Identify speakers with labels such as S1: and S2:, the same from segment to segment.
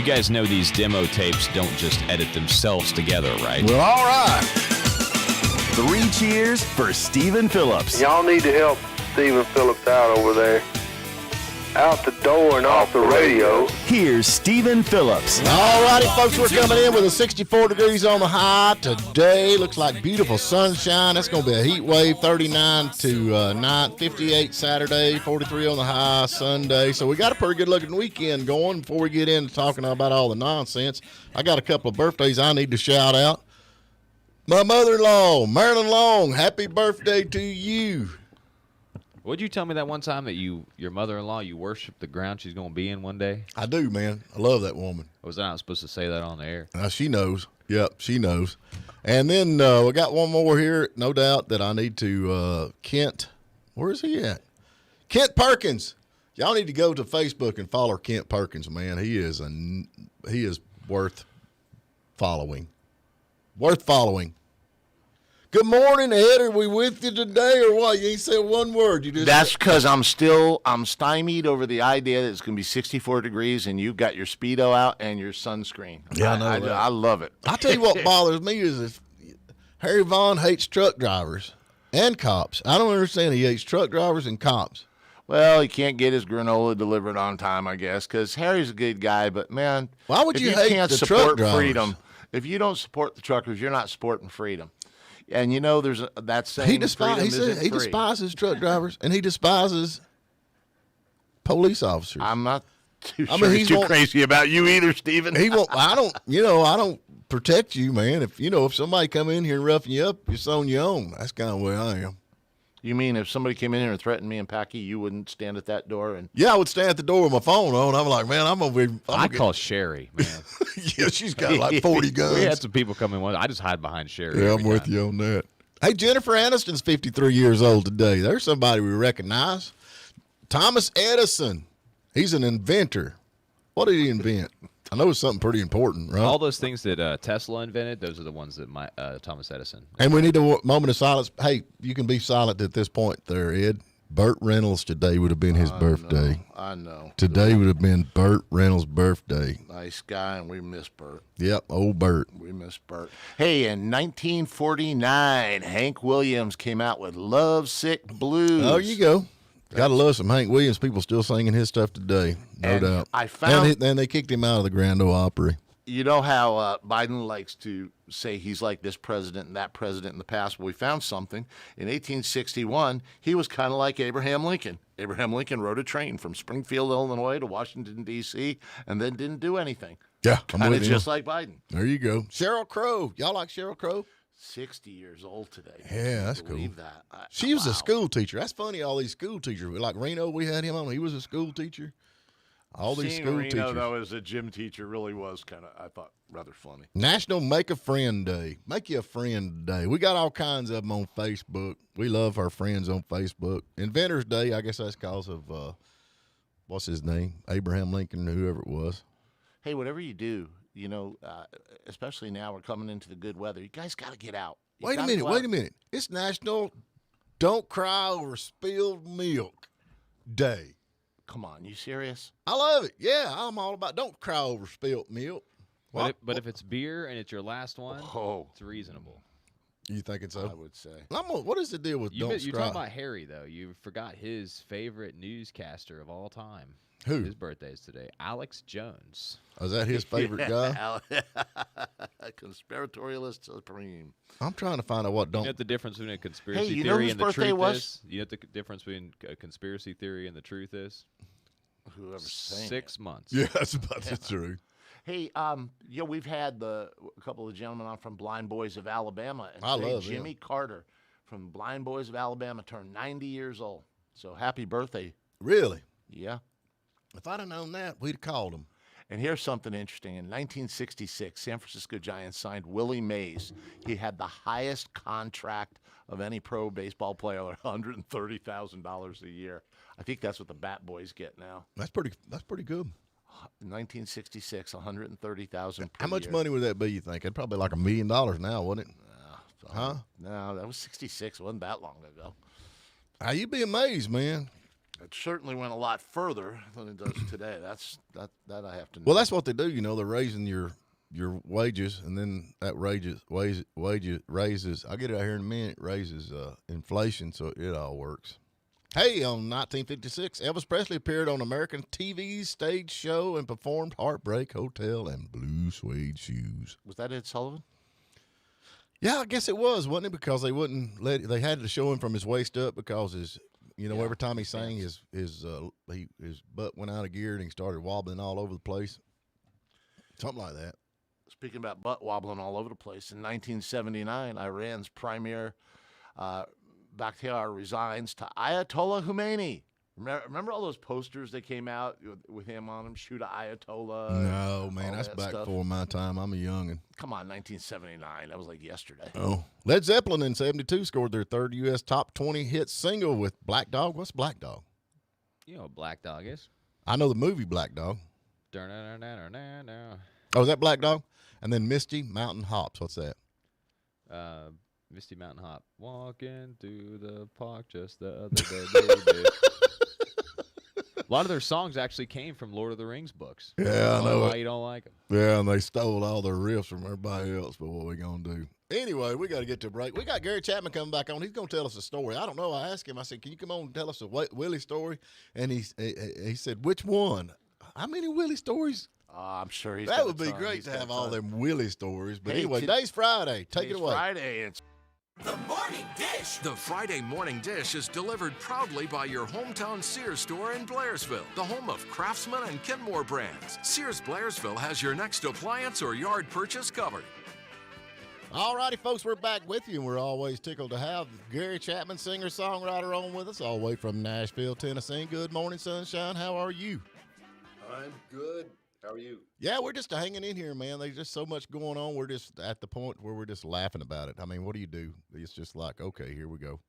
S1: You guys know these demo tapes don't just edit themselves together, right?
S2: Well, all right.
S3: 3 cheers for Stephen Phillips.
S4: Y'all need to help Stephen Phillips out over there. Out the door and off the radio.
S3: Here's Stephen Phillips.
S2: All righty, folks, we're coming in with a 64 degrees on the high today. Looks like beautiful sunshine. That's going to be a heat wave, 39 to 9, 58 Saturday, 43 on the high Sunday. So we got a pretty good looking weekend going. Before we get into talking about all the nonsense, I got a couple of birthdays I need to shout out. My mother-in-law, Marilyn Long, happy birthday to you.
S1: What'd you tell me that one time that your mother-in-law, you worship the ground she's going to be in one day?
S2: I do, man. I love that woman.
S1: Or was I not supposed to say that on the air?
S2: She knows. Yep, she knows. And then we got one more here, no doubt, that I need to, Kent. Where is he at? Kent Perkins. Y'all need to go to Facebook and follow Kent Perkins, man. He is worth following. Worth following. Good morning, Ed. Are we with you today or what? You ain't said one word. You just
S5: That's because I'm stymied over the idea that it's going to be 64 degrees and you've got your Speedo out and your sunscreen.
S2: Yeah, I know that.
S5: I love it.
S2: I'll tell you what bothers me is if Harry Vaughn hates truck drivers and cops. I don't understand. He hates truck drivers and cops.
S5: Well, he can't get his granola delivered on time, I guess, because Harry's a good guy. But, man,
S2: why would you
S5: if
S2: hate
S5: can't
S2: the
S5: support
S2: truck drivers?
S5: freedom, if you don't support the truckers, you're not supporting freedom. And, you know, there's that saying,
S2: He despises truck drivers, and he despises police officers.
S5: I'm not too sure he's too crazy about you either, Stephen.
S2: He won't. I don't protect you, man. If somebody come in here and roughing you up, it's on your own. That's kind of the way I am.
S5: You mean if somebody came in here and threatened me and Packy, you wouldn't stand at that door? And
S2: yeah, I would stand at the door with my phone on. I'm like, man, I'm gonna be.
S1: I call Sherry, man.
S2: Yeah, she's got like 40 guns.
S1: We had some people come in. I just hide behind Sherry.
S2: Yeah, I'm with you on that. Hey, Jennifer Aniston's 53 years old today. There's somebody we recognize. Thomas Edison. He's an inventor. What did he invent? I know it's something pretty important, right?
S1: All those things that Tesla invented, those are the ones that Thomas Edison.
S2: And we need a moment of silence. Hey, you can be silent at this point there, Ed. Burt Reynolds today would have been his birthday.
S5: I know.
S2: Today would have been Burt Reynolds' birthday.
S5: Nice guy, and we miss Burt.
S2: Yep, old Burt.
S5: We miss Burt. Hey, in 1949, Hank Williams came out with Lovesick Blues.
S2: Oh, you go. Gotta love some Hank Williams. People still singing his stuff today, no doubt.
S5: I found,
S2: and they kicked him out of the Grand Ole Opry.
S5: You know how Biden likes to say he's like this president and that president in the past? Well, we found something. In 1861, he was kind of like Abraham Lincoln. Abraham Lincoln rode a train from Springfield, Illinois to Washington, D.C., and then didn't do anything.
S2: Yeah,
S5: kind of just like Biden.
S2: There you go. Sheryl Crow. Y'all like Sheryl Crow?
S5: 60 years old today.
S2: Yeah, that's cool.
S5: That.
S2: She was a school teacher. That's funny, all these school teachers. Like Reno, we had him on. He was a school teacher. All these school
S5: Reno,
S2: teachers.
S5: though, as a gym teacher really was kind of, I thought, rather funny.
S2: National Make a Friend Day. Make you a friend day. We got all kinds of them on Facebook. We love our friends on Facebook. Inventors Day, I guess that's because of, what's his name? Abraham Lincoln, whoever it was.
S5: Hey, whatever you do, especially now we're coming into the good weather, you guys got to get out.
S2: Wait a minute. It's National Don't Cry Over Spilled Milk Day.
S5: Come on, you serious?
S2: I love it. Yeah, I'm all about don't cry over spilled milk.
S1: But if it's beer and it's your last one, it's reasonable.
S2: You think it's so?
S5: I would say.
S2: What is the deal with
S1: You're
S2: cry?
S1: talking about Harry, though. You forgot his favorite newscaster of all time.
S2: Who?
S1: His birthday is today. Alex Jones.
S2: Oh, is that his favorite guy?
S5: Conspiratorialist supreme.
S2: I'm trying to find out what don't.
S1: You know the difference between a conspiracy
S5: Hey, you know
S1: theory
S5: whose
S1: and the
S5: birthday
S1: truth
S5: was?
S1: is? You know what the difference between a conspiracy theory and the truth is?
S5: Whoever's saying
S1: 6 months.
S2: Yeah, that's about the truth.
S5: Hey, we've had a couple of gentlemen on from Blind Boys of Alabama. And
S2: I
S5: today
S2: love
S5: Jimmy Carter from Blind Boys of Alabama turned 90 years old. So happy birthday.
S2: Really?
S5: Yeah.
S2: If I'd have known that, we'd have called him.
S5: And here's something interesting. In 1966, San Francisco Giants signed Willie Mays. He had the highest contract of any pro baseball player, $130,000 a year. I think that's what the Bat Boys get now.
S2: That's pretty good.
S5: In 1966, $130,000 per
S2: How much
S5: year.
S2: money would that be, you think? It'd probably like $1 million now, wouldn't it? Huh?
S5: No, that was 66. It wasn't that long ago.
S2: You'd be amazed, man.
S5: It certainly went a lot further than it does today. That I have to know.
S2: Well, that's what they do. They're raising your wages, and then that wages raises. I'll get it out here in a minute. Raises inflation, so it all works. Hey, on 1956, Elvis Presley appeared on American TV's stage show and performed "Heartbreak Hotel" and "Blue Suede Shoes."
S5: Was that Ed Sullivan?
S2: Yeah, I guess it was, wasn't it? Because they wouldn't let. They had to show him from his waist up because every time he sang, his butt went out of gear and he started wobbling all over the place. Something like that.
S5: Speaking about butt wobbling all over the place, in 1979, Iran's premier Bakhtiar resigns to Ayatollah Khomeini. Remember all those posters that came out with him on them? Shoot a Ayatollah.
S2: No, man, that's back before my time. I'm a youngin'.
S5: Come on, 1979. That was like yesterday.
S2: Oh, Led Zeppelin in '72 scored their third U.S. top 20 hit single with Black Dog. What's Black Dog?
S1: You know what Black Dog is?
S2: I know the movie Black Dog.
S1: Oh,
S2: Oh, is that Black Dog? And then Misty Mountain Hops. What's that?
S1: Misty Mountain Hop. Walking through the park just the other day. A lot of their songs actually came from Lord of the Rings books.
S2: Yeah, I know
S1: why you don't like them.
S2: Yeah, and they stole all their riffs from everybody else, but what we going to do? Anyway, we got to get to a break. We got Gary Chapman coming back on. He's going to tell us a story. I don't know. I asked him, I said, can you come on and tell us a Willie story? And he said, which one? How many Willie stories?
S5: I'm sure he's
S2: That would be great to have all them Willie stories. But
S5: Hey,
S2: anyway, today's Friday. Take it
S5: Today's
S2: away.
S5: Friday. It's
S6: The Morning Dish. The Friday Morning Dish is delivered proudly by your hometown Sears store in Blairsville, the home of Craftsman and Kenmore brands. Sears Blairsville has your next appliance or yard purchase covered.
S2: All righty, folks, we're back with you, and we're always tickled to have Gary Chapman, singer-songwriter, on with us, all the way from Nashville, Tennessee. Good morning, sunshine. How are you?
S7: I'm good. How are you?
S2: Yeah, we're just hanging in here, man. There's just so much going on. We're just at the point where we're just laughing about it. I mean, what do you do? It's just like, okay, here we go.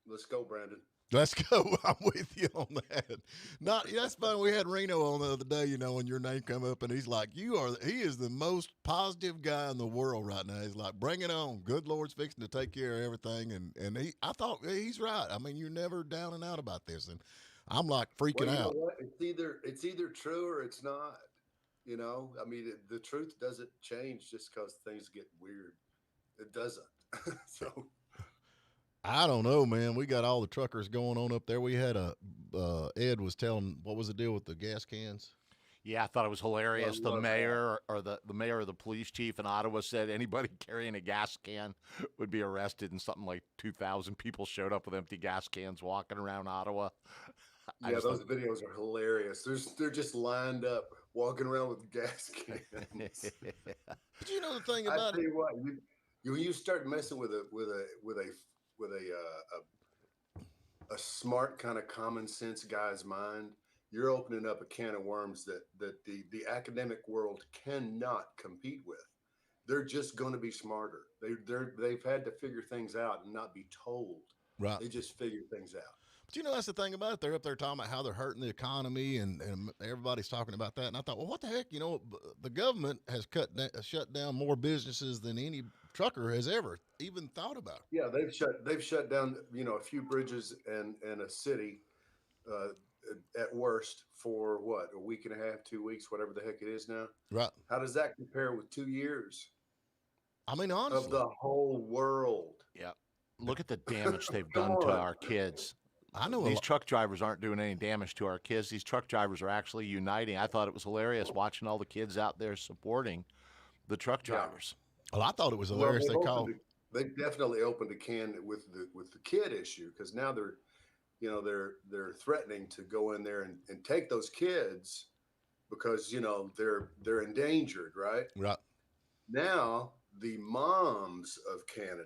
S7: Let's go, Brandon.
S2: Let's go. I'm with you on that. That's fun. We had Reno on the other day, and your name come up, and he's like, he is the most positive guy in the world right now. He's like, bring it on. Good Lord's fixing to take care of everything. And I thought he's right. I mean, you're never down and out about this. And I'm like freaking
S7: Well, you know
S2: out.
S7: what? It's either true or it's not. I mean, the truth doesn't change just because things get weird. It doesn't. So
S2: I don't know, man. We got all the truckers going on up there. We had Ed was telling what was the deal with the gas cans.
S5: Yeah, I thought it was hilarious.
S7: Well,
S5: The mayor or the mayor or the police chief in Ottawa said anybody carrying a gas can would be arrested, and something like 2,000 people showed up with empty gas cans walking around Ottawa.
S7: yeah, those videos are hilarious. They're just lined up walking around with gas cans.
S2: But you know the thing
S7: I
S2: about
S7: tell
S2: it.
S7: you what, you start messing with a smart kind of common sense guy's mind, you're opening up a can of worms that the academic world cannot compete with. They're just going to be smarter. They've had to figure things out and not be told.
S2: Right.
S7: They just figure things out.
S2: But that's the thing about it. They're up there talking about how they're hurting the economy, and everybody's talking about that. And I thought, well, what the heck? The government has shut down more businesses than any trucker has ever even thought about.
S7: Yeah, they've shut down a few bridges and a city at worst for what, a week and a half, 2 weeks, whatever the heck it is now.
S2: Right.
S7: How does that compare with 2 years?
S2: I mean, honestly,
S7: of the whole world?
S5: Yeah. Look at the damage they've done to our kids.
S2: I know
S5: These truck drivers aren't doing any damage to our kids. These truck drivers are actually uniting. I thought it was hilarious watching all the kids out there supporting the truck drivers.
S2: Well, I thought it was hilarious.
S7: They definitely opened a can with the kid issue, because now they're threatening to go in there and take those kids because they're endangered, right?
S2: Right.
S7: Now the moms of Canada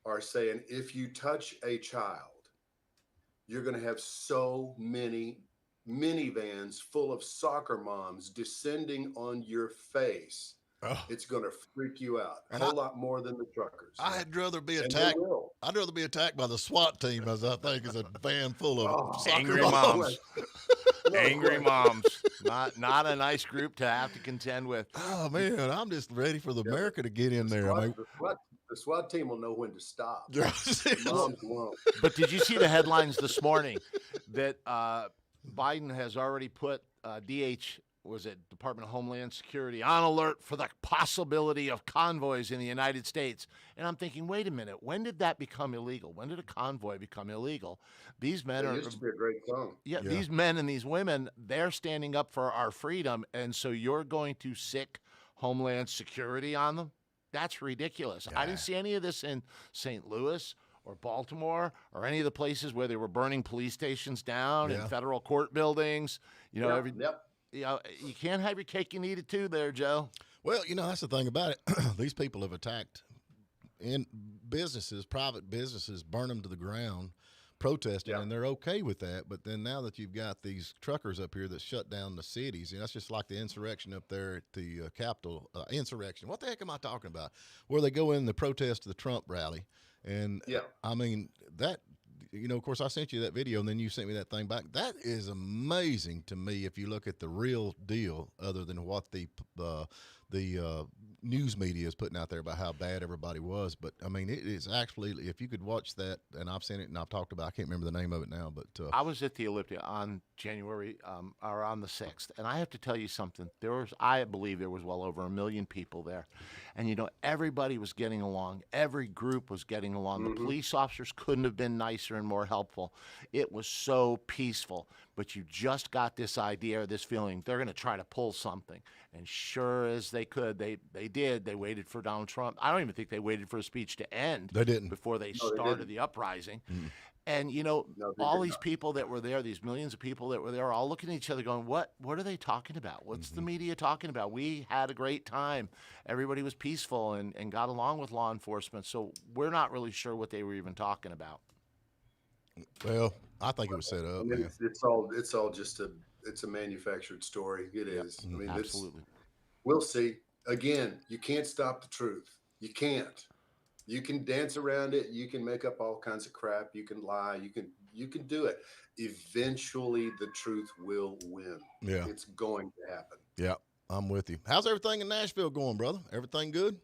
S7: are saying, if you touch a child, you're going to have so many minivans full of soccer moms descending on your face.
S2: Oh.
S7: It's going to freak you out a whole lot more than the truckers.
S2: I'd rather be attacked. I'd rather be attacked by the SWAT team, as I think is a van full of soccer
S5: Angry moms. Angry moms. Not a nice group to have to contend with.
S2: Oh man, I'm just ready for the America to get in there.
S7: The SWAT team will know when to stop. Moms won't.
S5: But did you see the headlines this morning that Biden has already put Department of Homeland Security on alert for the possibility of convoys in the United States? And I'm thinking, wait a minute, when did that become illegal? When did a convoy become illegal? These men
S7: It used to be a great song.
S5: Yeah, these men and these women, they're standing up for our freedom, and so you're going to sick Homeland Security on them? That's ridiculous. I didn't see any of this in St. Louis or Baltimore or any of the places where they were burning police stations down and federal court buildings. You know, you can't have your cake and eat it too there, Joe.
S2: Well, you know, that's the thing about it. These people have attacked in businesses, private businesses, burn them to the ground, protesting, and they're okay with that. But then now that you've got these truckers up here that shut down the cities, you know, that's just like the insurrection up there at the Capitol. Insurrection. What the heck am I talking about? Where they go in the protest to the Trump rally. And, I mean, that, you know, of course, I sent you that video, and then you sent me that thing back. That is amazing to me if you look at the real deal, other than what the news media is putting out there about how bad everybody was. But, I mean, it is actually, if you could watch that, and I've seen it and I've talked about it, I can't remember the name of it now. But
S5: I was at the Olympia on January, or on the 6th, and I have to tell you something. I believe there was well over 1 million people there. And, you know, everybody was getting along. Every group was getting along. The police officers couldn't have been nicer and more helpful. It was so peaceful. But you just got this idea or this feeling they're going to try to pull something. And sure as they could, they did. They waited for Donald Trump. I don't even think they waited for his speech to end.
S2: They didn't.
S5: Before they started the uprising. And, you know, all these people that were there, these millions of people that were there, are all looking at each other going, what are they talking about? What's the media talking about? We had a great time. Everybody was peaceful and got along with law enforcement. So we're not really sure what they were even talking about.
S2: Well, I think it was set up.
S7: I mean, it's all just a manufactured story. It is. I mean,
S5: absolutely.
S7: We'll see. Again, you can't stop the truth. You can't. You can dance around it. You can make up all kinds of crap. You can lie. You can do it. Eventually, the truth will win.
S2: Yeah,
S7: it's going to happen.
S2: Yeah, I'm with you. How's everything in Nashville going, brother? Everything good?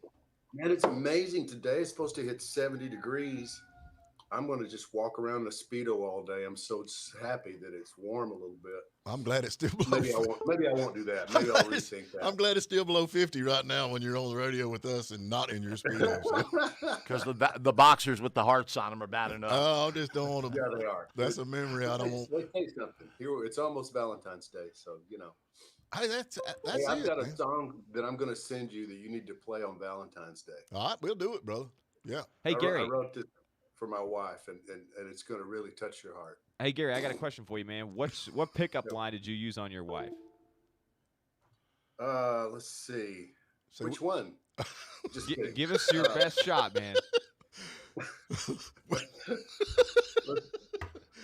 S7: Man, it's amazing. Today it's supposed to hit 70 degrees. I'm going to just walk around in a Speedo all day. I'm so happy that it's warm a little bit.
S2: I'm glad it's still below.
S7: Maybe I won't do that. Maybe I'll rethink that.
S2: I'm glad it's still below 50 right now when you're on the radio with us and not in your Speedo.
S5: Because the boxers with the hearts on them are bad enough.
S2: Oh, I just don't want to.
S7: Yeah, they are.
S2: That's a memory I don't want.
S7: Let's say something. It's almost Valentine's Day, so, you know.
S2: Hey, that's
S7: I've got a song that I'm going to send you that you need to play on Valentine's Day.
S2: All right, we'll do it, brother. Yeah.
S1: Hey, Gary.
S7: I wrote this for my wife, and it's going to really touch your heart.
S1: Hey, Gary, I got a question for you, man. What pickup line did you use on your wife?
S7: Let's see. Which one? Just
S1: give us your best shot, man.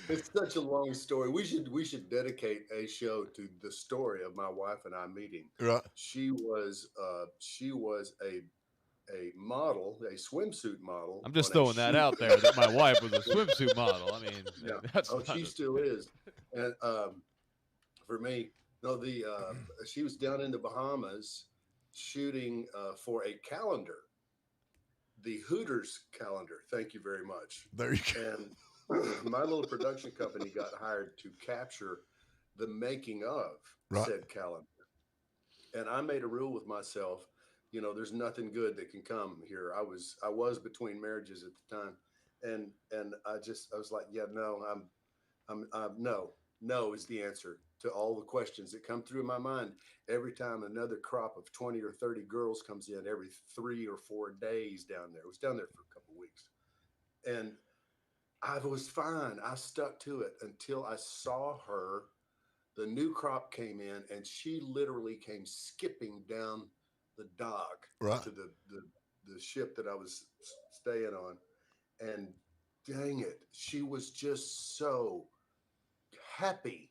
S7: It's such a long story. We should dedicate a show to the story of my wife and I meeting.
S2: Right.
S7: She was a model, a swimsuit model.
S1: I'm just throwing that out there that my wife was a swimsuit model. I mean,
S7: she still is. And for me, no, she was down in the Bahamas shooting for a calendar, the Hooters calendar. Thank you very much.
S2: There you go.
S7: And my little production company got hired to capture the making of said calendar. And I made a rule with myself. You know, there's nothing good that can come here. I was between marriages at the time, and I was like, yeah, no, no is the answer to all the questions that come through my mind every time another crop of 20 or 30 girls comes in every 3 or 4 days down there. It was down there for a couple of weeks, and I was fine. I stuck to it until I saw her. The new crop came in, and she literally came skipping down the dock to the ship that I was staying on, and dang it, she was just so happy.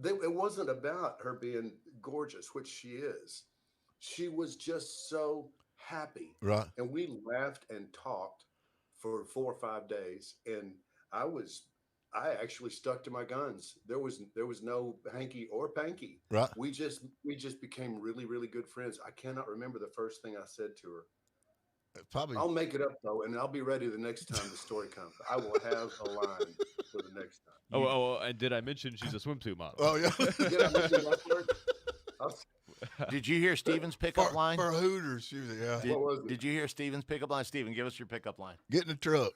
S7: It wasn't about her being gorgeous, which she is. She was just so happy, and we laughed and talked for 4 or 5 days, and I actually stuck to my guns. There was no hanky or panky.
S2: Right.
S7: We just became really, really good friends. I cannot remember the first thing I said to her.
S2: Probably.
S7: I'll make it up though, and I'll be ready the next time the story comes. I will have a line for the next time.
S1: And did I mention she's a swimsuit model?
S2: Oh yeah.
S7: Did I mention that word?
S5: Did you hear Steven's pickup line?
S2: For Hooters, she was, yeah.
S5: Did you hear Steven's pickup line? Steven, give us your pickup line.
S2: Get in the truck.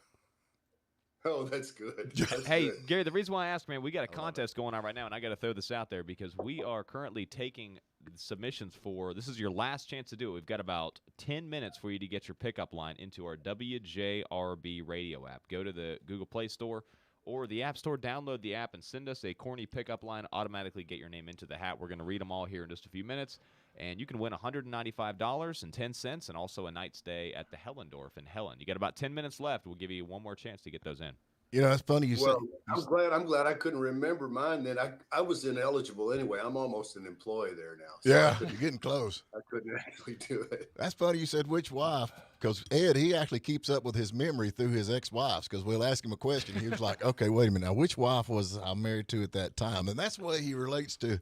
S7: Oh, that's good. That's
S1: Hey,
S7: good.
S1: Gary, the reason why I asked, man, we got a contest going on right now, and I got to throw this out there because we are currently taking submissions for, this is your last chance to do it. We've got about 10 minutes for you to get your pickup line into our WJRB radio app. Go to the Google Play Store or the App Store, download the app, and send us a corny pickup line. Automatically get your name into the hat. We're going to read them all here in just a few minutes. And you can win $195.10 and also a night stay at the Hellendorf in Helen. You got about 10 minutes left. We'll give you one more chance to get those in.
S2: You know, it's funny you
S7: Well,
S2: say.
S7: I'm glad I couldn't remember mine. Then I was ineligible anyway. I'm almost an employee there now. So
S2: Yeah, you're getting close.
S7: I couldn't actually do it.
S2: That's funny you said which wife, because Ed, he actually keeps up with his memory through his ex-wives, because we'll ask him a question. He was like, okay, wait a minute. Now, which wife was I married to at that time? And that's what he relates to.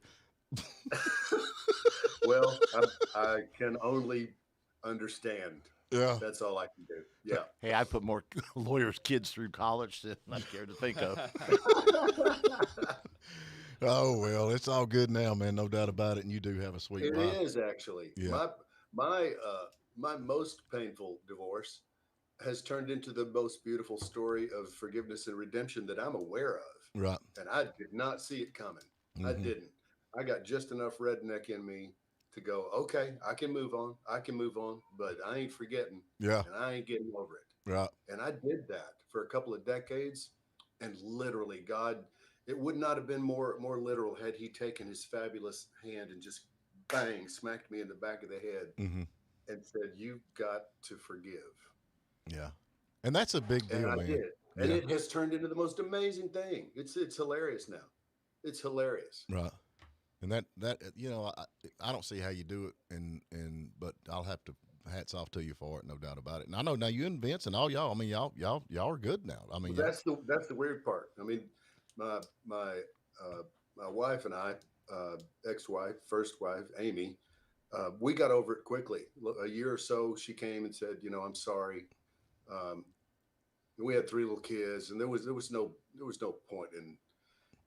S7: Well, I can only understand.
S2: Yeah.
S7: That's all I can do. Yeah.
S5: Hey, I put more lawyers' kids through college than I care to think of.
S2: Oh, well, it's all good now, man. No doubt about it. And you do have a sweet
S7: It
S2: wife.
S7: is actually.
S2: Yeah.
S7: My most painful divorce has turned into the most beautiful story of forgiveness and redemption that I'm aware of.
S2: Right.
S7: And I did not see it coming. I didn't. I got just enough redneck in me to go, okay, I can move on, but I ain't forgetting.
S2: Yeah.
S7: And I ain't getting over it.
S2: Right.
S7: And I did that for a couple of decades. And literally, God, it would not have been more literal had he taken his fabulous hand and just bang, smacked me in the back of the head and said, you've got to forgive.
S2: Yeah. And that's a big deal,
S7: And I
S2: man.
S7: did. And
S2: Yeah.
S7: it has turned into the most amazing thing. It's hilarious now. It's hilarious.
S2: Right. And that you know, I don't see how you do it, but I'll have to hats off to you for it, no doubt about it. And I know now you and Vince and all y'all. I mean, y'all are good now. I mean,
S7: Well, that's the weird part. I mean, my wife and I, ex-wife, first wife, Amy, we got over it quickly. A year or so, she came and said, I'm sorry. We had 3 little kids, and there was no point in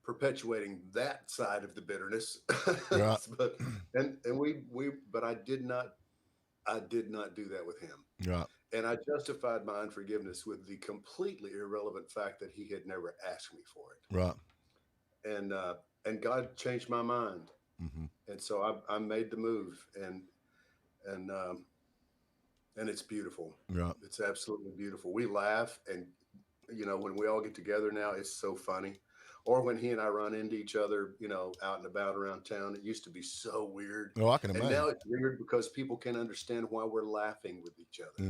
S7: perpetuating that side of the bitterness.
S2: Right.
S7: but I did not do that with him.
S2: right.
S7: And I justified my unforgiveness with the completely irrelevant fact that he had never asked me for it.
S2: Right.
S7: And God changed my mind.
S2: Mm-hmm.
S7: And so I made the move, and it's beautiful.
S2: Right.
S7: It's absolutely beautiful. We laugh, and when we all get together now, it's so funny. Or when he and I run into each other, out and about around town. It used to be so weird.
S2: Oh, I can
S7: And
S2: imagine.
S7: now it's weird because people can understand why we're laughing with each other.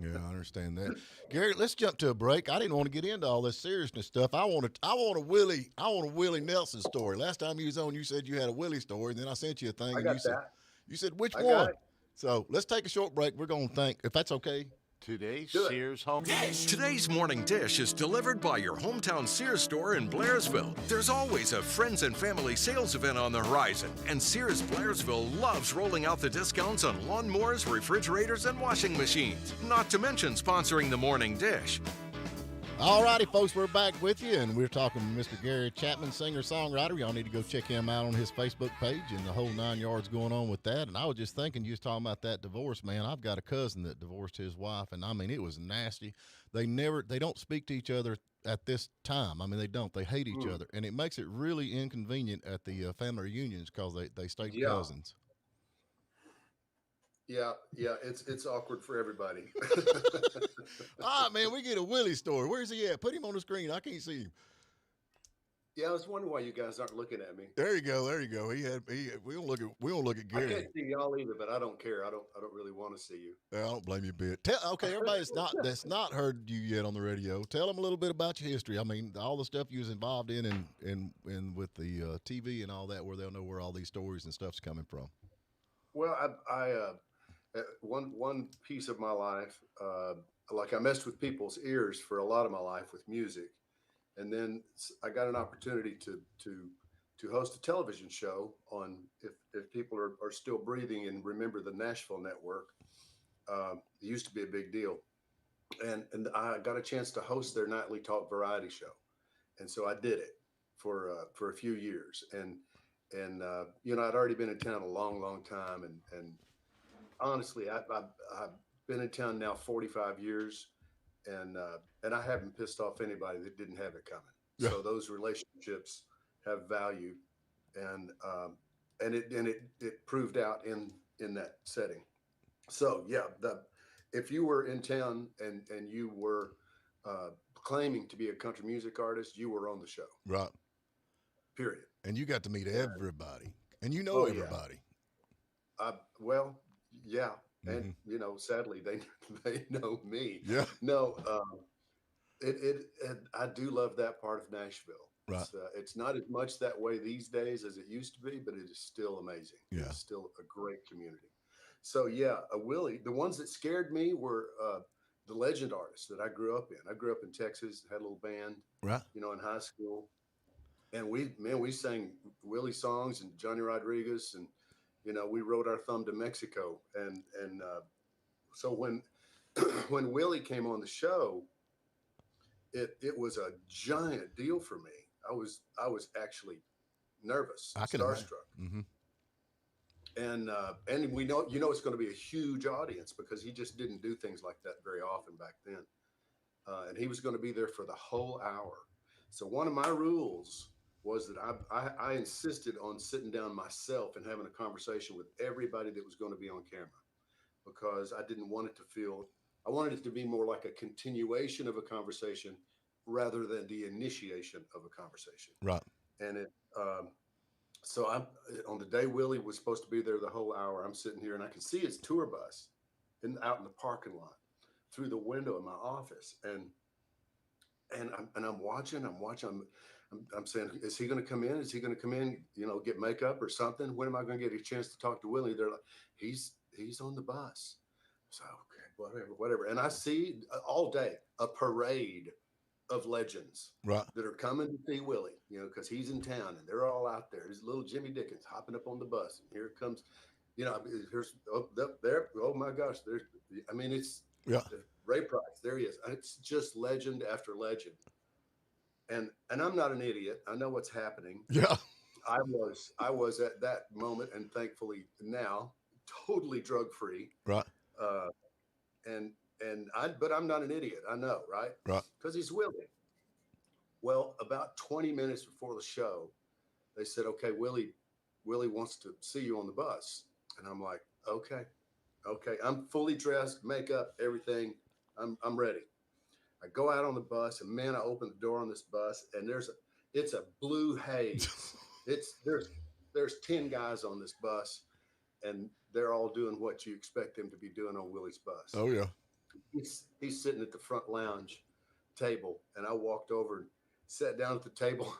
S2: Yeah, I understand that. Gary, let's jump to a break. I didn't want to get into all this seriousness stuff. I want a Willie Nelson story. Last time you was on, you said you had a Willie story, and then I sent you a thing.
S7: I
S2: and
S7: got that.
S2: You said which
S7: I got
S2: one?
S7: it.
S2: So let's take a short break. We're gonna think if that's okay.
S5: Today's
S7: Do it.
S5: Sears Home.
S6: Today's morning dish is delivered by your hometown Sears store in Blairsville. There's always a friends and family sales event on the horizon, and Sears Blairsville loves rolling out the discounts on lawnmowers, refrigerators, and washing machines. Not to mention sponsoring the morning dish.
S2: All righty, folks, we're back with you, and we're talking with Mr. Gary Chapman, singer-songwriter. Y'all need to go check him out on his Facebook page and the whole 9 yards going on with that. And I was just thinking, you was talking about that divorce, man. I've got a cousin that divorced his wife, and I mean, it was nasty. They don't speak to each other at this time. I mean, they don't. They hate each other, and it makes it really inconvenient at the family reunions because they stay cousins.
S7: Yeah, it's awkward for everybody.
S2: All right, man, we get a Willie story. Where's he at? Put him on the screen. I can't see him.
S7: Yeah, I was wondering why you guys aren't looking at me.
S2: There you go. We don't look at
S7: I
S2: Gary.
S7: can't see y'all either, but I don't care. I don't really want to see you.
S2: I don't blame you a bit. Okay, everybody that's not heard you yet on the radio, tell them a little bit about your history. I mean, all the stuff you was involved in and with the TV and all that, where they'll know where all these stories and stuff's coming from.
S7: Well, I one piece of my life, like I messed with people's ears for a lot of my life with music, and then I got an opportunity to host a television show on if people are still breathing and remember the Nashville Network. It used to be a big deal. And I got a chance to host their nightly talk variety show. And so I did it for a few years. And you know, I'd already been in town a long, long time. And honestly, I've been in town now 45 years, and I haven't pissed off anybody that didn't have it coming.
S2: Yeah.
S7: So those relationships have value, and it proved out in that setting. So yeah, if you were in town and you were claiming to be a country music artist, you were on the show.
S2: Right.
S7: Period.
S2: And you got to meet everybody, and you know
S7: Oh, yeah.
S2: everybody.
S7: Well, yeah, and you know, sadly, they know me.
S2: Yeah.
S7: No, I do love that part of Nashville.
S2: Right.
S7: It's not as much that way these days as it used to be, but it is still amazing.
S2: Yeah.
S7: It's still a great community. So yeah, Willie, the ones that scared me were the legend artists that I grew up in. I grew up in Texas, had a little band,
S2: Right.
S7: you know, in high school. And we sang Willie songs and Johnny Rodriguez, and, you know, we rode our thumb to Mexico. And so when, when Willie came on the show, it was a giant deal for me. I was actually nervous,
S2: I can
S7: starstruck.
S2: Mm-hmm.
S7: And we know, you know, it's going to be a huge audience because he just didn't do things like that very often back then. And he was going to be there for the whole hour. So one of my rules was that I insisted on sitting down myself and having a conversation with everybody that was going to be on camera, because I didn't want it to feel, I wanted it to be more like a continuation of a conversation rather than the initiation of a conversation.
S2: Right.
S7: And so I'm on the day Willie was supposed to be there the whole hour. I'm sitting here and I can see his tour bus out in the parking lot through the window in my office, and I'm watching. I'm saying, is he going to come in? Is he going to come in? You know, get makeup or something? When am I going to get a chance to talk to Willie? They're like, he's on the bus. So okay, whatever. And I see all day a parade of legends,
S2: right,
S7: that are coming to see Willie, you know, because he's in town and they're all out there. There's little Jimmy Dickens hopping up on the bus, and here comes, you know, here's there. Oh my gosh, there's. I mean, it's Ray Price. There he is. It's just legend after legend. And I'm not an idiot. I know what's happening.
S2: Yeah,
S7: I was at that moment, and thankfully now totally drug free.
S2: Right.
S7: But I'm not an idiot. I know, right?
S2: Right.
S7: Because he's Willie. Well, about 20 minutes before the show, they said, okay, Willie wants to see you on the bus. And I'm like, okay. I'm fully dressed, makeup, everything. I'm ready. I go out on the bus, and man, I open the door on this bus, and it's a blue haze. There's 10 guys on this bus, and they're all doing what you expect them to be doing on Willie's bus.
S2: Oh yeah.
S7: He's sitting at the front lounge table, and I walked over and sat down at the table.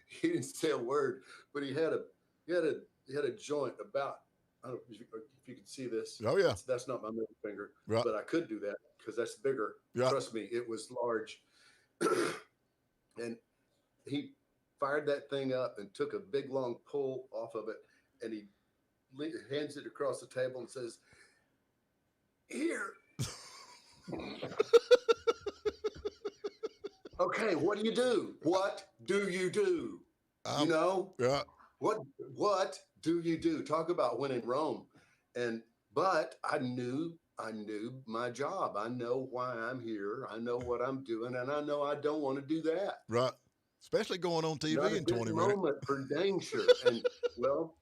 S7: He didn't say a word, but he had a joint about, I don't know if you can see this.
S2: Oh yeah.
S7: That's not my middle finger,
S2: right,
S7: but I could do that because that's bigger.
S2: Yeah.
S7: Trust me, it was large. And he fired that thing up and took a big long pull off of it, and he hands it across the table and says, "Here." Okay, what do you do? What do you do? You know?
S2: Yeah.
S7: What do you do? Talk about when in Rome. But I knew my job. I know why I'm here. I know what I'm doing, and I know I don't want to do that.
S2: Right. Especially going on TV in 20 minutes.
S7: Moment for dang sure. And well,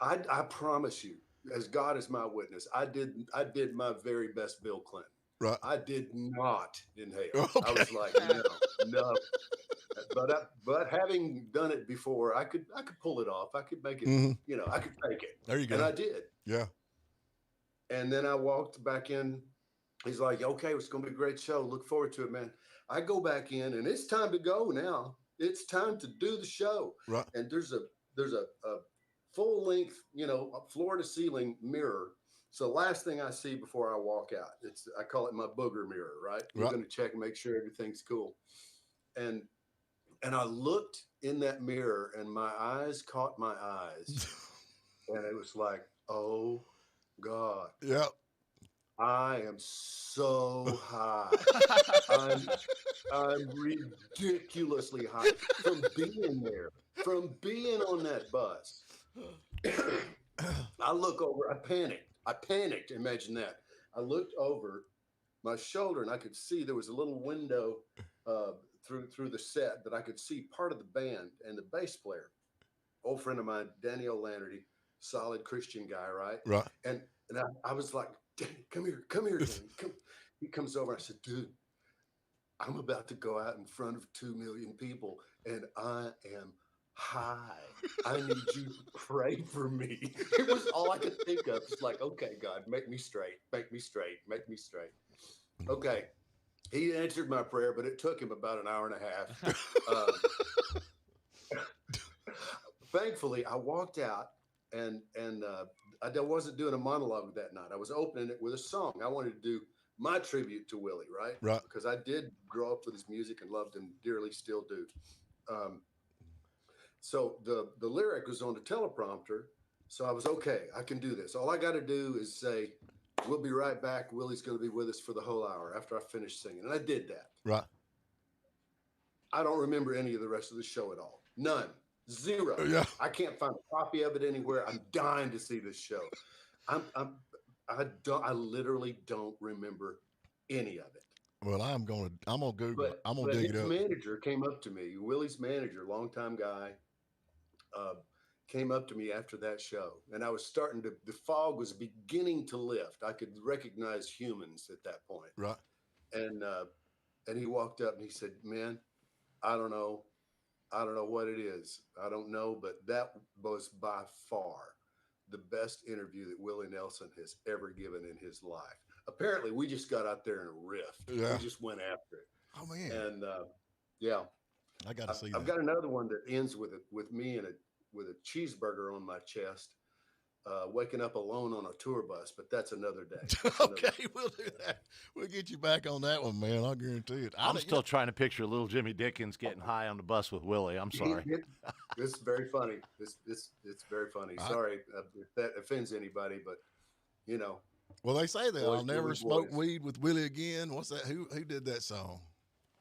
S7: I promise you, as God is my witness, I did my very best Bill Clinton.
S2: Right.
S7: I did not inhale.
S2: Okay.
S7: I was like, no. But having done it before, I could pull it off. I could make it, you know, I could take it.
S2: There you go.
S7: And I did.
S2: Yeah.
S7: And then I walked back in. He's like, okay, it's going to be a great show. Look forward to it, man. I go back in, and it's time to go now. It's time to do the show.
S2: Right.
S7: And there's a full length, you know, floor to ceiling mirror. So the last thing I see before I walk out, I call it my booger mirror, right? I'm going to check and make sure everything's cool. And I looked in that mirror, and my eyes caught my eyes. And it was like, oh God.
S2: Yeah.
S7: I am so high. I'm ridiculously high from being there, from being on that bus. I look over, I panicked. Imagine that. I looked over my shoulder and I could see there was a little window through the set that I could see part of the band and the bass player, old friend of mine, Danny O'Lanerty, solid Christian guy, right?
S2: Right.
S7: And I was like, Danny, come here, Danny. Come. He comes over. I said, dude, I'm about to go out in front of 2 million people and I am high. I need you to pray for me. It was all I could think of. It's like, okay, God, make me straight, make me straight, make me straight. Okay. He answered my prayer, but it took him about an hour and a half. Thankfully, I walked out and I wasn't doing a monologue that night. I was opening it with a song. I wanted to do my tribute to Willie, right?
S2: Right.
S7: Because I did grow up with his music and loved him dearly, still do. So the lyric was on the teleprompter. So I was, okay, I can do this. All I got to do is say, we'll be right back. Willie's going to be with us for the whole hour after I finish singing. And I did that.
S2: Right.
S7: I don't remember any of the rest of the show at all. None. Zero.
S2: Yeah.
S7: I can't find a copy of it anywhere. I'm dying to see this show. I literally don't remember any of it.
S2: Well, I'm gonna Google it. I'm gonna
S7: but
S2: dig it
S7: his
S2: up.
S7: manager came up to me. Willie's manager, longtime guy, came up to me after that show, and I was starting to. The fog was beginning to lift. I could recognize humans at that point.
S2: Right.
S7: And he walked up and he said, "Man, I don't know what it is. I don't know, but that was by far the best interview that Willie Nelson has ever given in his life." Apparently, we just got out there in a riff.
S2: Yeah.
S7: We just went after it.
S2: Oh man.
S7: And yeah,
S2: I got to see
S7: I've
S2: that.
S7: got another one that ends with me with a cheeseburger on my chest, waking up alone on a tour bus. But that's another day.
S2: Okay, we'll do that. We'll get you back on that one, man. I'll guarantee it.
S5: I'm still trying to picture little Jimmy Dickens getting high on the bus with Willie. I'm sorry.
S7: It's very funny. It's very funny. Sorry if that offends anybody, but you know.
S2: Well, they say that
S7: Boys,
S2: I'll never
S7: boys,
S2: smoke
S7: boys.
S2: weed with Willie again. What's that? Who did that song?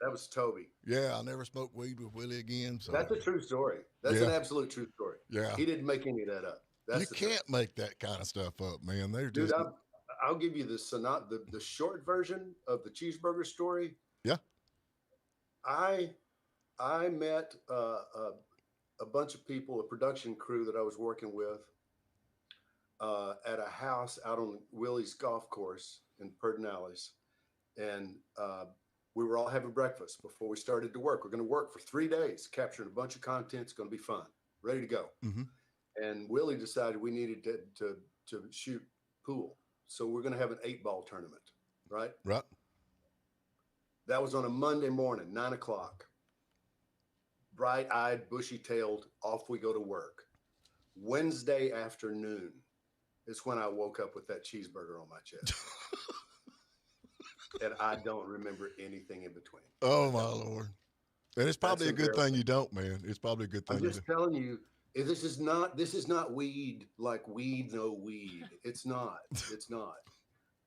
S7: That was Toby.
S2: Yeah, I'll never smoke weed with Willie again. So
S7: That's a true story. That's an absolute true story.
S2: Yeah.
S7: He didn't make any of that up.
S2: You can't make that kind of stuff up, man. They're
S7: Dude,
S2: just.
S7: I'll give you the short version of the cheeseburger story.
S2: Yeah.
S7: I met a bunch of people, a production crew that I was working with at a house out on Willie's golf course in Pedernales. And we were all having breakfast before we started to work. We're going to work for 3 days, capturing a bunch of content. It's going to be fun, ready to go.
S2: Mm-hmm.
S7: And Willie decided we needed to shoot pool. So we're going to have an 8-ball tournament, right?
S2: Right.
S7: That was on a Monday morning, 9 o'clock. Bright-eyed, bushy-tailed, off we go to work. Wednesday afternoon is when I woke up with that cheeseburger on my chest. And I don't remember anything in between.
S2: Oh, my Lord. And it's probably a good thing you don't, man. It's probably a good thing
S7: I'm just telling you, this is not weed like weed, no weed. It's not. It's not.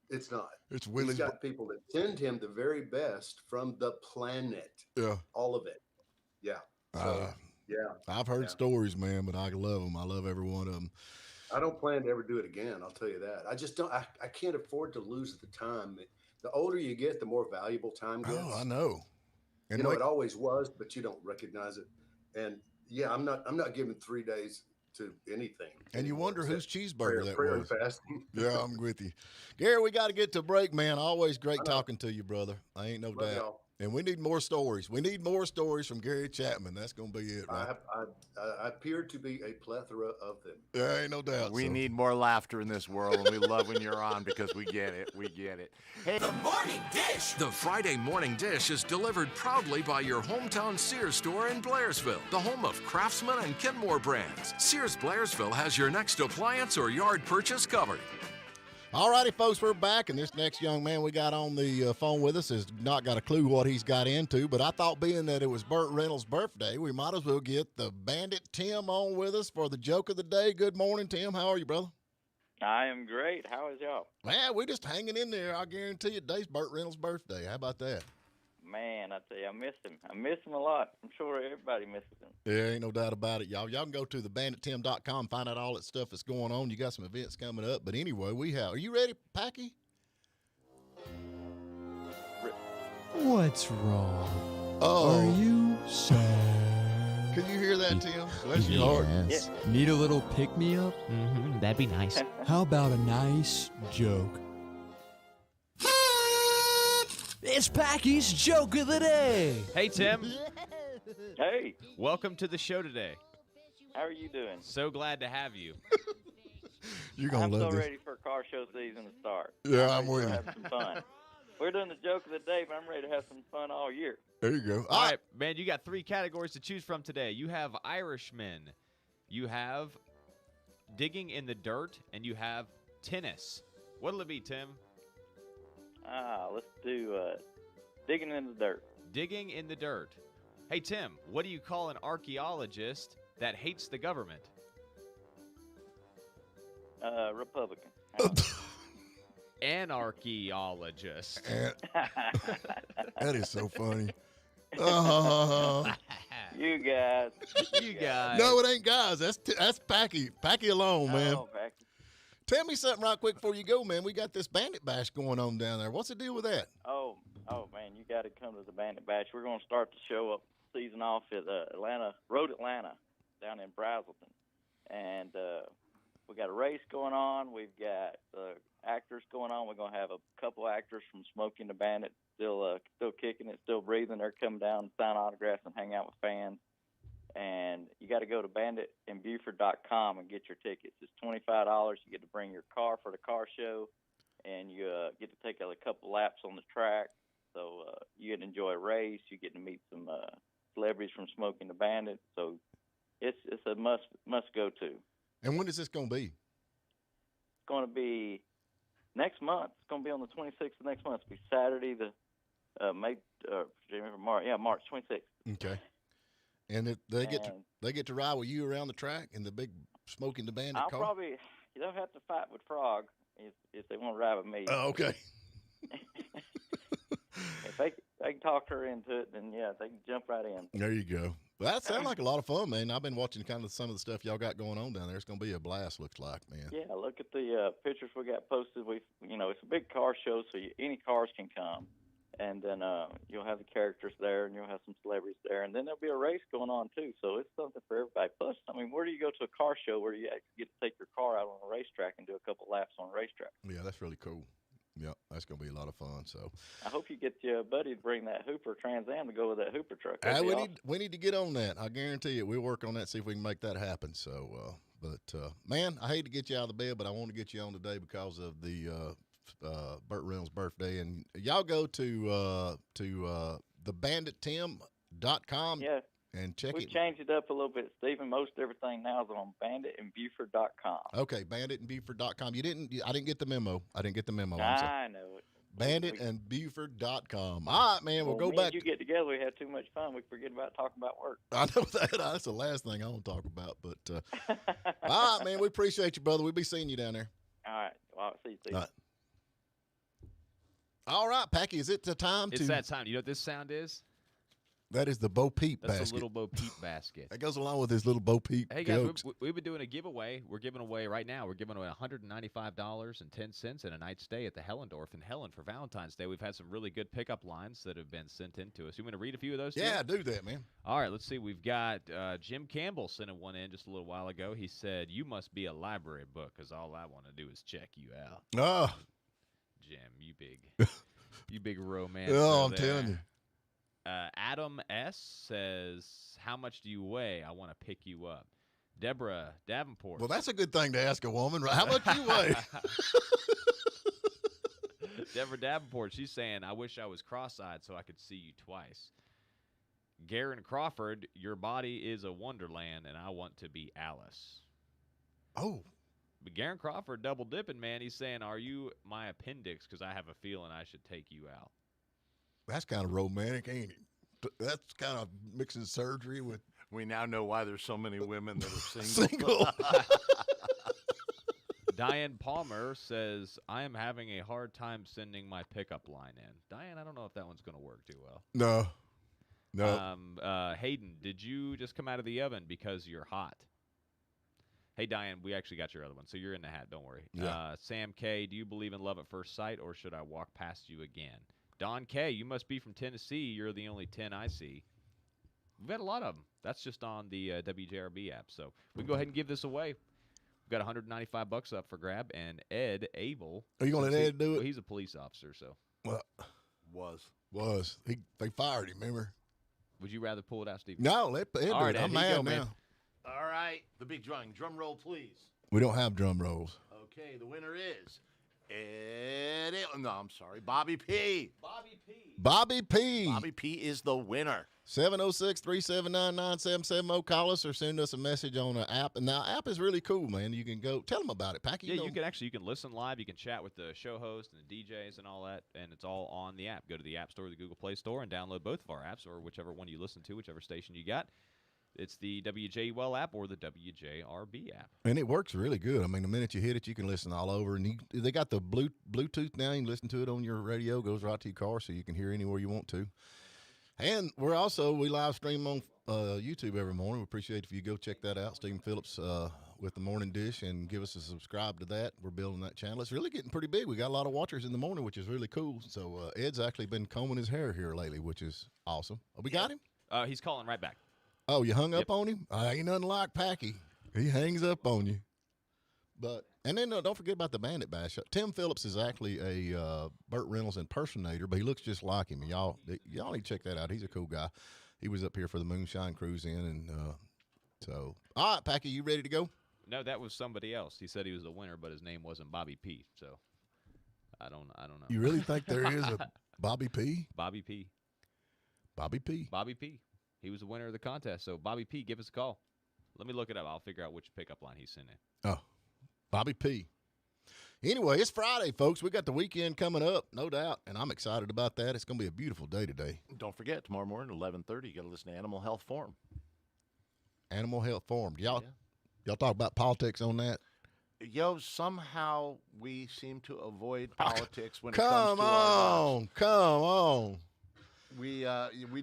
S7: It's not.
S2: It's Willie's.
S7: He's got people that send him the very best from the planet.
S2: Yeah.
S7: All of it. Yeah. So, yeah.
S2: I've heard stories, man, but I love them. I love every one of them.
S7: I don't plan to ever do it again. I'll tell you that. I just don't. I can't afford to lose the time. The older you get, the more valuable time gets.
S2: Oh, I know. And
S7: it always was, but you don't recognize it. And yeah, I'm not giving 3 days to anything.
S2: And you wonder whose cheeseburger that
S7: prayer
S2: was.
S7: and fasting.
S2: Yeah, I'm with you. Gary, we got to get to break, man. Always great talking to you, brother. I ain't no doubt.
S7: Y'all.
S2: And we need more stories. We need more stories from Gary Chapman. That's going to be it, right?
S7: I appear to be a plethora of them.
S2: There ain't no doubt.
S5: We need more laughter in this world, and we love when you're on because we get it. We get it. Hey,
S6: The Morning Dish. The Friday Morning Dish is delivered proudly by your hometown Sears store in Blairsville, the home of Craftsman and Kenmore brands. Sears Blairsville has your next appliance or yard purchase covered.
S2: All righty, folks, we're back, and this next young man we got on the phone with us has not got a clue what he's got into, but I thought being that it was Burt Reynolds' birthday, we might as well get the Bandit Tim on with us for the joke of the day. Good morning, Tim. How are you, brother?
S8: I am great. How is y'all?
S2: Man, we're just hanging in there. I guarantee you, today's Burt Reynolds' birthday. How about that?
S8: Man, I tell you, I miss him. I miss him a lot. I'm sure everybody misses him.
S2: Yeah, ain't no doubt about it, y'all. Y'all can go to thebandittim.com, find out all that stuff that's going on. You got some events coming up. But anyway, are you ready, Packy?
S9: What's wrong?
S2: Oh.
S9: Are you sad?
S2: Can you hear that, Tim? Bless your heart.
S9: Yes. Need a little pick-me-up?
S1: Mm-hmm. That'd be nice.
S9: How about a nice joke? It's Packy's Joke of the Day.
S1: Hey, Tim.
S8: Hey,
S1: Welcome to the show today.
S8: how are you doing?
S1: So glad to have you.
S2: You're going
S8: I'm
S2: to
S8: so
S2: love this.
S8: ready for car show season to start.
S2: Yeah, I'm
S8: ready
S2: with
S8: to
S2: you.
S8: have some fun. We're doing the joke of the day, but I'm ready to have some fun all year.
S2: There you go.
S1: All right, man, you got 3 categories to choose from today. You have Irishmen, you have digging in the dirt, and you have tennis. What'll it be, Tim?
S8: Let's do digging in the dirt.
S1: Digging in the dirt. Hey, Tim, what do you call an archaeologist that hates the government?
S8: Republican.
S1: An archaeologist.
S2: That is so funny.
S8: You guys.
S1: You guys.
S2: No, it ain't guys. That's Packy. Packy alone, man.
S8: Oh, Packy.
S2: Tell me something right quick before you go, man. We got this bandit bash going on down there. What's the deal with that?
S8: Oh, man, you got to come to the Bandit Bash. We're going to start the show up, season off at Atlanta down in Brazelton. And we got a race going on. We've got actors going on. We're going to have a couple actors from Smoking the Bandit still kicking it, still breathing. They're coming down and sign autographs and hang out with fans. And you got to go to banditandbuford.com and get your tickets. It's $25. You get to bring your car for the car show, and you get to take a couple laps on the track. So you get to enjoy a race. You get to meet some celebrities from Smoking the Bandit. So it's a must go to.
S2: And when is this going to be?
S8: It's going to be next month. It's going to be on the 26th of next month. It's going to be Saturday, March 26th.
S2: Okay. And they get to ride with you around the track in the big Smoking the Bandit car?
S8: They'll have to fight with Frog if they want to ride with me.
S2: Oh, okay.
S8: If they can talk her into it, then yeah, they can jump right in.
S2: There you go. Well, that sounds like a lot of fun, man. I've been watching kind of some of the stuff y'all got going on down there. It's going to be a blast, looks like, man.
S8: Yeah, look at the pictures we got posted. It's a big car show, so any cars can come. And then you'll have the characters there, and you'll have some celebrities there. And then there'll be a race going on, too. So it's something for everybody. Plus, where do you go to a car show where you actually get to take your car out on a racetrack and do a couple laps on a racetrack?
S2: Yeah, that's really cool. Yeah, that's going to be a lot of fun. So
S8: I hope you get your buddy to bring that Hooper Trans Am to go with that Hooper truck.
S2: We need to get on that. I guarantee you. We'll work on that, see if we can make that happen. So, man, I hate to get you out of the bed, but I want to get you on today because of the Burt Reynolds' birthday. And y'all go to thebandittim.com and check
S8: We've
S2: it.
S8: changed it up a little bit, Stephen. Most everything now is on banditandbuford.com.
S2: Okay, banditandbuford.com. I didn't get the memo. I'm sorry.
S8: I know it.
S2: Banditandbuford.com. All right, man, we'll go back.
S8: You get together, we have too much fun. We forget about talking about work.
S2: I know that. That's the last thing I want to talk about. But all right, man, we appreciate you, brother. We'll be seeing you down there.
S8: All right. Well, I'll see you, Stephen.
S2: All right. All right, Packy, is it the time
S1: It's that time. You know what this sound is?
S2: That is the Bo Peep
S1: That's
S2: basket.
S1: a little Bo Peep basket.
S2: That goes along with his little Bo Peep
S1: Hey, guys,
S2: jokes.
S1: we've been doing a giveaway. We're giving away right now. We're giving away $195.10 and a night stay at the Hellendorf in Helen for Valentine's Day. We've had some really good pickup lines that have been sent in to us. You want to read a few of those?
S2: Yeah, do that, man.
S1: All right, let's see. We've got Jim Campbell sending one in just a little while ago. He said, "You must be a library book because all I want to do is check you out."
S2: Oh.
S1: Jim, you big romance.
S2: Oh, I'm telling you.
S1: Adam S. says, "How much do you weigh? I want to pick you up." Deborah Davenport.
S2: Well, that's a good thing to ask a woman, right? How much do you weigh?
S1: Deborah Davenport, she's saying, "I wish I was cross-eyed so I could see you twice." Garen Crawford, "Your body is a wonderland, and I want to be Alice."
S2: Oh.
S1: But Garen Crawford double dipping, man. He's saying, "Are you my appendix? Because I have a feeling I should take you out."
S2: That's kind of romantic, ain't it? That's kind of mixing surgery with.
S5: We now know why there's so many women that are single.
S1: Diane Palmer says, I am having a hard time sending my pickup line in. Diane, I don't know if that one's going to work too well.
S2: No.
S1: Hayden, did you just come out of the oven because you're hot? Hey, Diane, we actually got your other one, so you're in the hat. Don't worry.
S2: Yeah.
S1: Sam K, do you believe in love at first sight, or should I walk past you again? Don K, you must be from Tennessee. You're the only 10 I see. We've got a lot of them. That's just on the WJRB app. So we can go ahead and give this away. We've got $195 up for grab, and Ed Abel.
S2: Are you going to let Ed do it?
S1: Well, he's a police officer, so.
S2: Well,
S5: Was.
S2: They fired him, remember?
S1: Would you rather pull it out, Steve?
S2: No, let Ed do
S1: All right,
S2: it.
S1: Ed,
S2: I'm
S1: here you
S2: mad
S1: go,
S2: now.
S1: man.
S5: All right, the big drawing. Drum roll, please.
S2: We don't have drum rolls.
S5: Okay, the winner is I'm sorry, Bobby P.
S2: Bobby P.
S5: Bobby P is the winner.
S2: 706-379-9770. Call us or send us a message on the app. And now, app is really cool, man. You can go tell them about it. Packy,
S1: Yeah, you can listen live. You can chat with the show host and the DJs and all that, and it's all on the app. Go to the App Store or the Google Play Store and download both of our apps, or whichever one you listen to, whichever station you got. It's the WJUL app or the WJRB app.
S2: And it works really good. I mean, the minute you hit it, you can listen all over. And they got the Bluetooth now. You can listen to it on your radio. It goes right to your car, so you can hear anywhere you want to. And we live stream on YouTube every morning. We appreciate if you go check that out. Stephen Phillips with the Morning Dish, and give us a subscribe to that. We're building that channel. It's really getting pretty big. We got a lot of watchers in the morning, which is really cool. So Ed's actually been combing his hair here lately, which is awesome. Oh, we got him?
S1: He's calling right back.
S2: Oh, you hung up on him? Ain't nothing like Packy. He hangs up on you. And then don't forget about the Bandit Bash. Tim Phillips is actually a Burt Reynolds impersonator, but he looks just like him. Y'all need to check that out. He's a cool guy. He was up here for the Moonshine Cruise in, and so all right, Packy, you ready to go?
S1: No, that was somebody else. He said he was the winner, but his name wasn't Bobby P. So I don't know.
S2: You really think there is a Bobby P?
S1: Bobby P.
S2: Bobby P.
S1: Bobby P. He was the winner of the contest. So Bobby P, give us a call. Let me look it up. I'll figure out which pickup line he's sending.
S2: Oh, Bobby P. Anyway, it's Friday, folks. We got the weekend coming up, no doubt, and I'm excited about that. It's going to be a beautiful day today.
S5: Don't forget, tomorrow morning, 11:30, you got to listen to Animal Health Forum.
S2: Animal Health Forum. Y'all talk about politics on that?
S5: Somehow we seem to avoid politics when it comes to our lives.
S2: Come on.
S5: We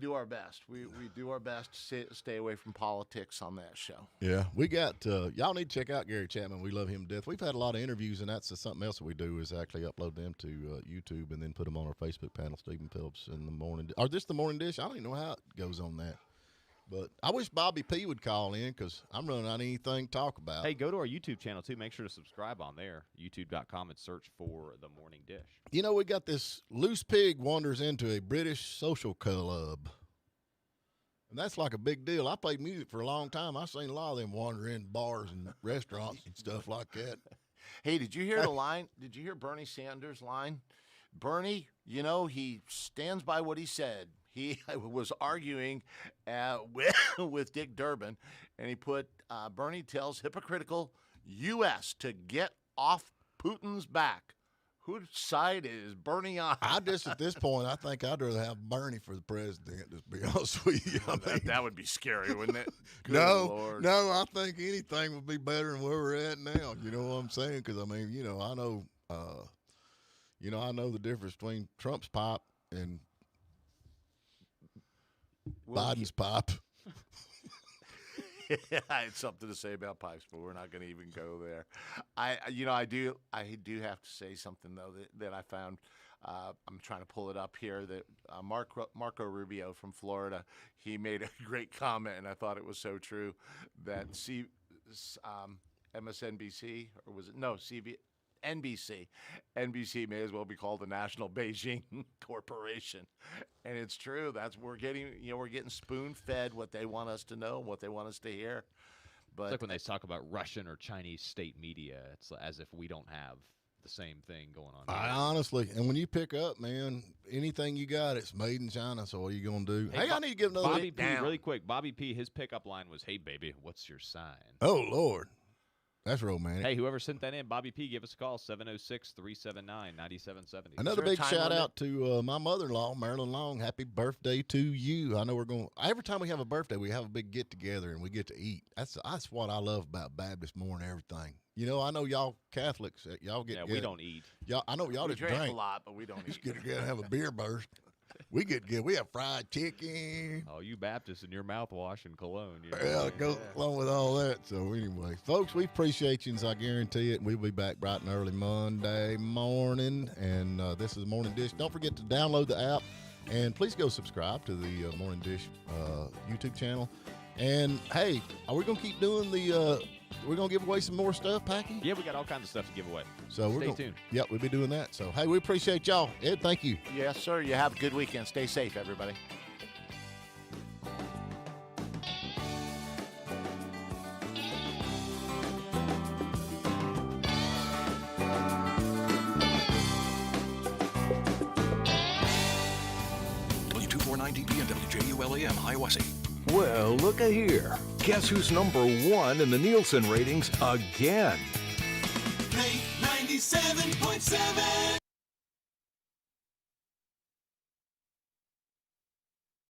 S5: do our best. We do our best to stay away from politics on that show.
S2: Yeah, we got y'all need to check out Gary Chapman. We love him to death. We've had a lot of interviews, and that's something else that we do is actually upload them to YouTube and then put them on our Facebook panel. Stephen Phillips in the morning, or this the Morning Dish. I don't even know how it goes on that. But I wish Bobby P would call in because I'm running out of anything to talk about.
S1: Hey, go to our YouTube channel, too. Make sure to subscribe on there, youtube.com, and search for The Morning Dish.
S2: You know, we got this loose pig wanders into a British social club. And that's like a big deal. I played music for a long time. I've seen a lot of them wander in bars and restaurants and stuff like that.
S5: Hey, did you hear the line? Did you hear Bernie Sanders' line? Bernie, he stands by what he said. He was arguing with Dick Durbin, and he put Bernie tells hypocritical U.S. to get off Putin's back. Whose side is Bernie on?
S2: At this point, I think I'd rather have Bernie for the president, to be honest with you.
S5: That would be scary, wouldn't it?
S2: No, I think anything would be better than where we're at now. You know what I'm saying? Because, I know the difference between Trump's pipe and Biden's pipe.
S5: I had something to say about pipes, but we're not going to even go there. I do have to say something though that I found. I'm trying to pull it up here. That Marco Rubio from Florida, he made a great comment, and I thought it was so true. That MSNBC, or was it NBC. NBC may as well be called the National Beijing Corporation, and it's true. We're getting spoon-fed what they want us to know, what they want us to hear. But
S1: it's like when they talk about Russian or Chinese state media, it's as if we don't have the same thing going on.
S2: Honestly, and when you pick up, man, anything you got, it's made in China. So what are you gonna do? Hey, I need to give another
S1: Bobby P. Really quick. Bobby P. His pickup line was, "Hey baby, what's your sign?"
S2: Oh Lord. That's romantic.
S1: Hey, whoever sent that in, Bobby P, give us a call, 706-379-9770.
S2: Another
S5: there a
S2: big
S5: time
S2: shout
S5: limit?
S2: out to my mother-in-law, Marilyn Long. Happy birthday to you. I know we're going – every time we have a birthday, we have a big get-together and we get to eat. That's what I love about Baptist morning, everything. You know, I know y'all Catholics, y'all get together.
S1: We don't eat.
S2: I know y'all
S5: We
S2: just
S5: drink
S2: drink.
S5: a lot, but we don't
S2: Just
S5: eat.
S2: get together and have a beer burst. We get together. We have fried chicken.
S1: Oh, you Baptists and your mouthwash and cologne. You know?
S2: Yeah, it goes along with all that. So anyway, folks, we appreciate you, I guarantee it. We'll be back bright and early Monday morning, and this is Morning Dish. Don't forget to download the app, and please go subscribe to the Morning Dish YouTube channel. And hey, are we gonna keep doing the? We're gonna give away some more stuff, Packy?
S1: Yeah, we got all kinds of stuff to give away.
S2: So
S1: Stay tuned.
S2: Yep, we'll be doing that. So hey, we appreciate y'all. Ed, thank you.
S5: Yes, sir. You have a good weekend. Stay safe, everybody.
S6: W249DB and WJULAM, Hiawassee.
S3: Well, look a here. Guess who's number one in the Nielsen ratings again?
S9: Play 97.7.